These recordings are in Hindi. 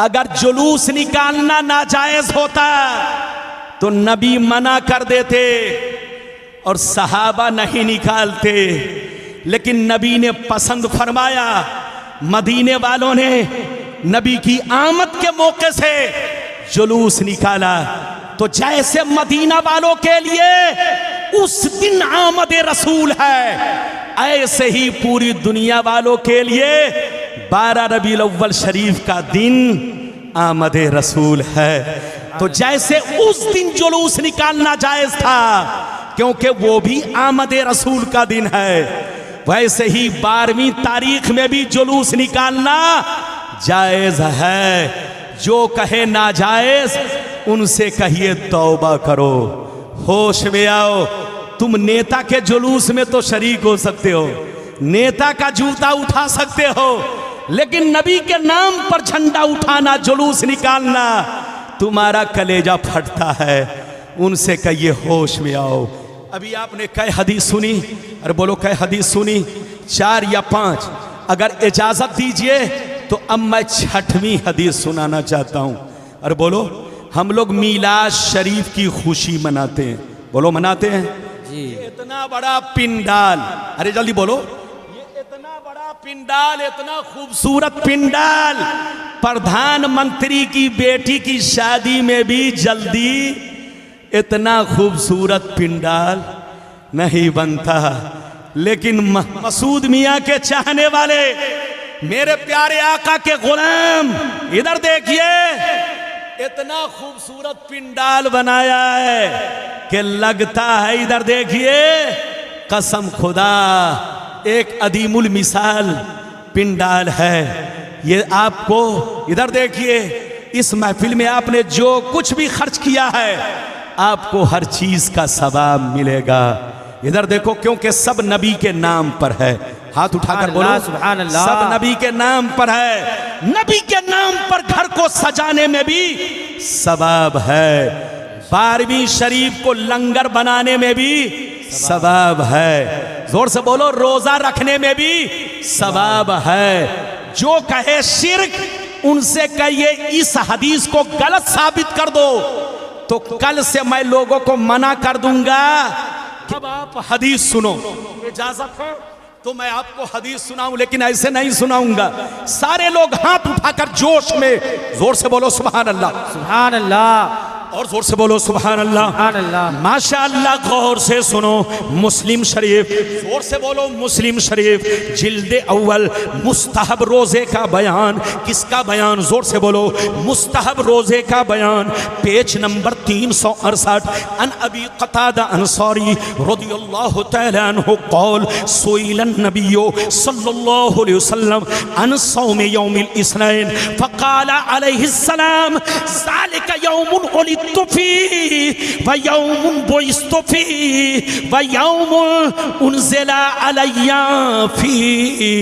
अगर जुलूस निकालना नाजायज होता तो नबी मना कर देते और सहाबा नहीं निकालते, लेकिन नबी ने पसंद फरमाया। मदीने वालों ने नबी की आमद के मौके से जुलूस निकाला। तो जैसे मदीना वालों के लिए उस दिन आमद रसूल है, ऐसे ही पूरी दुनिया वालों के लिए 12 रबीउल अव्वल शरीफ का दिन आमद रसूल है। तो जैसे उस दिन जुलूस निकालना जायज था क्योंकि वो भी आमद रसूल का दिन है, वैसे ही 12वीं तारीख में भी जुलूस निकालना जायज है। जो कहे नाजायज उनसे कहिए तौबा करो, होश में आओ। तुम नेता के जुलूस में तो शरीक हो सकते हो, नेता का जूता उठा सकते हो, लेकिन नबी के नाम पर झंडा उठाना, जुलूस निकालना, तुम्हारा कलेजा फटता है। उनसे कहिए होश में आओ। अभी आपने कई हदीस सुनी, अरे बोलो कई हदीस सुनी, 4 या 5। अगर इजाजत दीजिए तो अब मैं 6वीं हदीस सुनाना चाहता हूं। अरे बोलो, हम लोग मीलाद शरीफ की खुशी मनाते हैं, बोलो मनाते हैं जी। इतना बड़ा पिंडाल, अरे जल्दी बोलो, ये इतना बड़ा पिंडाल, इतना खूबसूरत पिंडाल, प्रधानमंत्री की बेटी की शादी में भी जल्दी इतना खूबसूरत पिंडाल नहीं बनता। लेकिन मसूद मियां के चाहने वाले, मेरे प्यारे आका के गुलाम, इधर देखिए, इतना खूबसूरत पिंडाल बनाया है कि लगता है, इधर देखिए, कसम खुदा एक अदीमुल मिसाल पिंडाल है ये। आपको इधर देखिए, इस महफिल में आपने जो कुछ भी खर्च किया है आपको हर चीज का सवाब मिलेगा। इधर देखो, क्योंकि सब नबी के नाम पर है। हाथ उठाकर बोलो सुभान अल्लाह। सब नबी के नाम पर है। नबी के नाम पर घर को सजाने में भी सवाब है, 12वीं शरीफ को लंगर बनाने में भी सवाब है, जोर से बोलो रोजा रखने में भी सवाब है। जो कहे शिर्क उनसे कहिए इस हदीस को गलत साबित कर दो तो कल से मैं लोगों को मना कर दूंगा। अब आप हदीस सुनो, इजाजत है तो मैं आपको हदीस सुनाऊं, लेकिन ऐसे नहीं सुनाऊंगा। सारे लोग हाथ उठाकर जोश में जोर से बोलो सुभान अल्लाह, सुभान अल्लाह, और जोर से बोलो सुभान अल्लाह, सुभान अल्लाह। माशाअल्लाह। गौर से सुनो, मुस्लिम शरीफ, जोर से बोलो मुस्लिम शरीफ, जिल्द अव्वल, मुस्तहब रोजे का बयान। किसका बयान? जोर से बोलो, मुस्तहब रोजे का बयान, पेज नंबर 368। अन अबी क़तादा अंसारी रज़ियल्लाहु तआला अन्हु क़ाल सुइलन नबियो सल्लल्लाहु अलैहि वसल्लम अन सौम यौमिल इस्नैन फ़क़ाला अलैहिस्सलाम ज़ालिका यौमुन उलिदतु फ़ीहि व यौमुन बुइस्तु फ़ीहि व यौमुन उनज़िला अलैया फ़ीहि।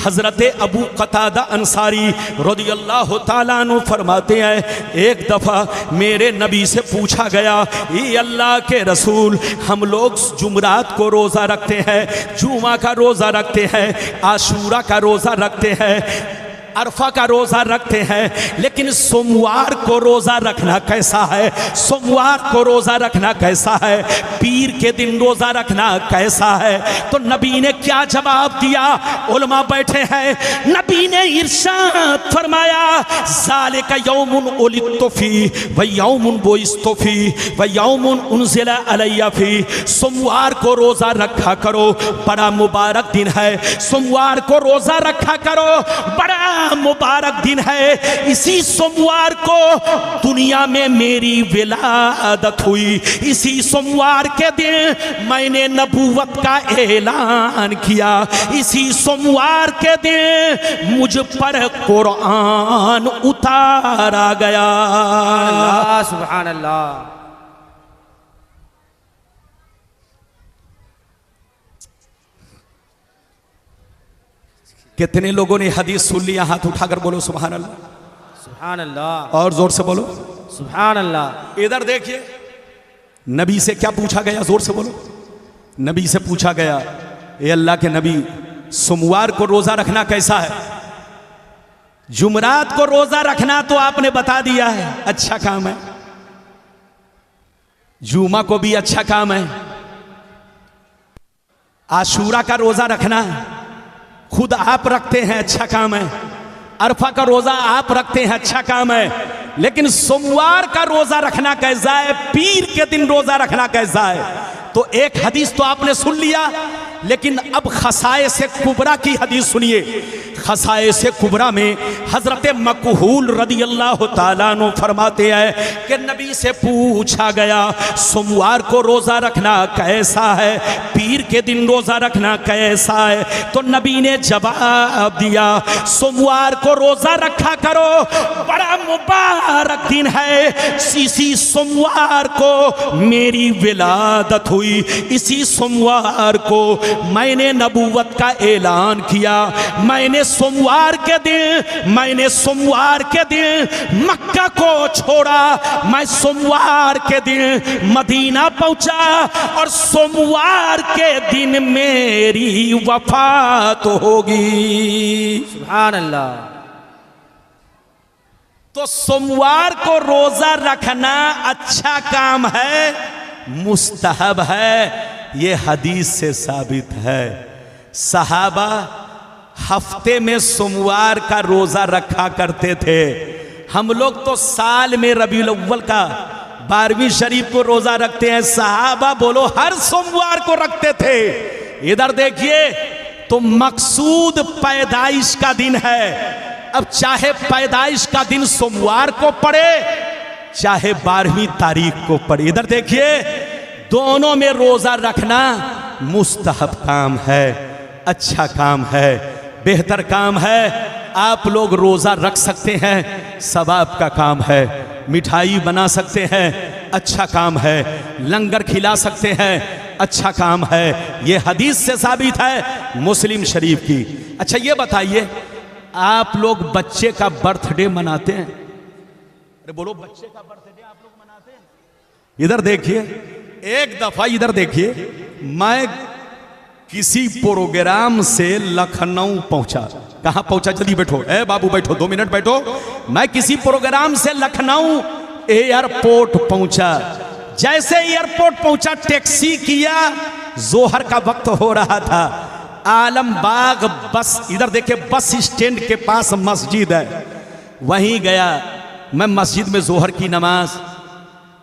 हज़रत अबू क़तादा अंसारी रज़ियल्लाहु तआला अन्हु फरमाते हैं, एक दफ़ा मेरे नबी से पूछा गया, ये अल्लाह के रसूल, हम लोग जुमरात को रोज़ा रखते हैं, जुमा का रोज़ा रखते हैं, आशूरा का रोज़ा रखते हैं, अरफा का रोज़ा रखते हैं, लेकिन सोमवार को रोज़ा रखना कैसा है? सोमवार को रोज़ा रखना कैसा है? पीर के दिन रोज़ा रखना कैसा है? तो नबी ने क्या जवाब दिया? उलमा बैठे हैं, नबी ने इरशाद फरमाया, ज़ालिका यौमुन उलिदतु फ़ीहि व यौमुन बुइस्तु फ़ीहि व यौमुन उनज़िला अलैया फ़ीहि। सोमवार को रोज़ा रखा करो, बड़ा मुबारक दिन है। सोमवार को रोज़ा रखा करो, बड़ा मुबारक दिन है। इसी सोमवार को दुनिया में मेरी विलादत हुई, इसी सोमवार के दिन मैंने नबूवत का ऐलान किया, इसी सोमवार के दिन मुझ पर कुरान उतारा गया। अल्लाह सुभान अल्लाह। कितने लोगों ने हदीस सुन लिया? हाथ उठाकर बोलो सुभान अल्लाह, सुभान अल्लाह, और जोर से बोलो सुभान अल्लाह। इधर देखिए, नबी से क्या पूछा गया? जोर से बोलो। नबी से पूछा गया, ये अल्लाह के नबी, सोमवार को रोजा रखना कैसा है? जुमरात को रोजा रखना तो आपने बता दिया है, अच्छा काम है। जुमा को भी अच्छा काम है। आशूरा का रोजा रखना खुद आप रखते हैं, अच्छा काम है। अरफा का रोजा आप रखते हैं, अच्छा काम है। लेकिन सोमवार का रोजा रखना कैसा है, पीर के दिन रोजा रखना कैसा है? तो एक हदीस तो आपने सुन लिया, लेकिन अब खसाए से कुबरा की हदीस सुनिए। खसाए से कुबरा में हजरत मकहूल रदी अल्लाह ताला अन्हु फरमाते हैं कि नबी से पूछा गया सोमवार को रोजा रखना कैसा है, पीर के दिन रोजा रखना कैसा है? तो नबी ने जवाब दिया, सोमवार को रोजा रखा करो, बड़ा मुबारक दिन है। इसी सोमवार को मेरी विलादत हुई, इसी सोमवार को मैंने नबूवत का ऐलान किया। मैंने सोमवार के दिन मक्का को छोड़ा, मैं सोमवार के दिन मदीना पहुंचा और सोमवार के दिन मेरी वफात होगी। सुभान अल्लाह। तो सोमवार को रोजा रखना अच्छा काम है, मुस्तहब है, ये हदीस से साबित है। सहाबा हफ्ते में सोमवार का रोजा रखा करते थे। हम लोग तो साल में रबीउल अव्वल का 12वीं शरीफ को रोजा रखते हैं, सहाबा बोलो हर सोमवार को रखते थे। इधर देखिए, तो मकसूद पैदाइश का दिन है। अब चाहे पैदाइश का दिन सोमवार को पड़े, चाहे 12वीं तारीख को पड़े, इधर देखिए, दोनों में रोजा रखना मुस्तहब काम है, अच्छा काम है, बेहतर काम है। आप लोग रोजा रख सकते हैं, सवाब का काम है। मिठाई बना सकते हैं, अच्छा काम है। लंगर खिला सकते हैं, अच्छा काम है। ये हदीस से साबित है, मुस्लिम शरीफ की। अच्छा ये बताइए, आप लोग बच्चे का बर्थडे मनाते हैं? अरे बोलो, बच्चे का बर्थडे आप लोग मनाते हैं? इधर देखिए, एक दफा इधर देखिए, मैं किसी प्रोग्राम से लखनऊ पहुंचा। कहां पहुंचा? जल्दी बैठो, ए बाबू बैठो, 2 मिनट बैठो। मैं किसी प्रोग्राम से लखनऊ एयरपोर्ट पहुंचा। जैसे एयरपोर्ट पहुंचा, टैक्सी किया, जोहर का वक्त हो रहा था। आलमबाग बस, इधर देखिए, बस स्टैंड के पास मस्जिद है, वहीं गया। मैं मस्जिद में जोहर की नमाज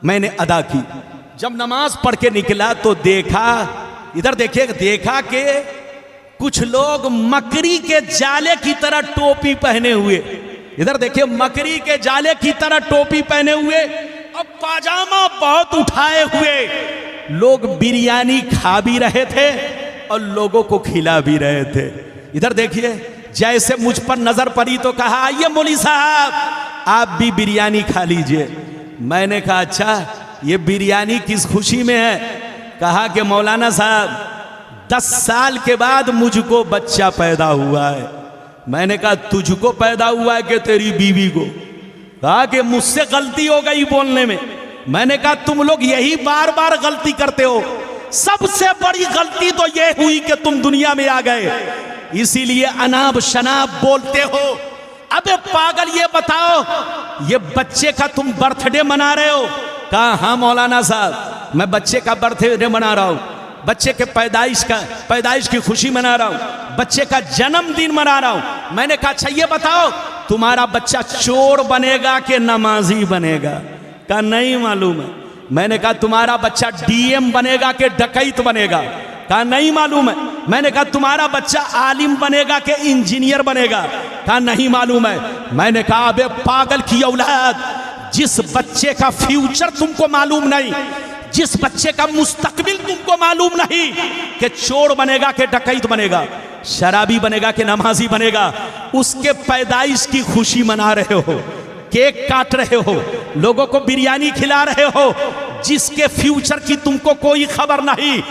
मैंने अदा की। जब नमाज पढ़ के निकला तो देखा, इधर देखिए, देखा कि कुछ लोग मकड़ी के जाले की तरह टोपी पहने हुए, इधर देखिए, मकड़ी के जाले की तरह टोपी पहने हुए और पाजामा बहुत उठाए हुए लोग बिरयानी खा भी रहे थे और लोगों को खिला भी रहे थे। इधर देखिए, जैसे मुझ पर नजर पड़ी तो कहा, आइए मौलवी साहब, आप भी बिरयानी खा लीजिए। मैंने कहा, अच्छा ये बिरयानी किस खुशी में है? कहा कि मौलाना साहब, 10 साल के बाद मुझको बच्चा पैदा हुआ है। मैंने कहा, तुझको पैदा हुआ है कि तेरी बीवी को? कहा कि मुझसे गलती हो गई बोलने में। मैंने कहा, तुम लोग यही बार बार गलती करते हो, सबसे बड़ी गलती तो ये हुई कि तुम दुनिया में आ गए, इसीलिए अनाब शनाब बोलते हो। अबे पागल, ये बताओ, ये बच्चे का तुम बर्थडे मना रहे हो? कहा, हाँ मौलाना साहब, मैं बच्चे का बर्थडे मना रहा हूँ, बच्चे के पैदाइश की खुशी मना रहा हूँ, बच्चे का जन्मदिन मना रहा हूँ। मैंने कहा, अच्छा ये बताओ, तुम्हारा बच्चा चोर बनेगा कि नमाजी बनेगा? कहा, नहीं मालूम है। मैंने कहा, तुम्हारा बच्चा डीएम बनेगा कि डकैत बनेगा? कहा, नहीं मालूम है। मैंने कहा, तुम्हारा बच्चा आलिम बनेगा कि इंजीनियर बनेगा? कहा, नहीं मालूम है। मैंने कहा, अबे पागल की औलाद, जिस बच्चे का फ्यूचर तुमको मालूम नहीं, जिस बच्चे का मुस्तकबिल तुमको मालूम नहीं कि चोर बनेगा कि डकैत बनेगा, शराबी बनेगा कि नमाजी बनेगा, उसके पैदाइश की खुशी मना रहे हो, केक काट रहे हो, लोगों को बिरयानी खिला रहे हो, जिसके फ्यूचर की तुमको कोई खबर नहीं,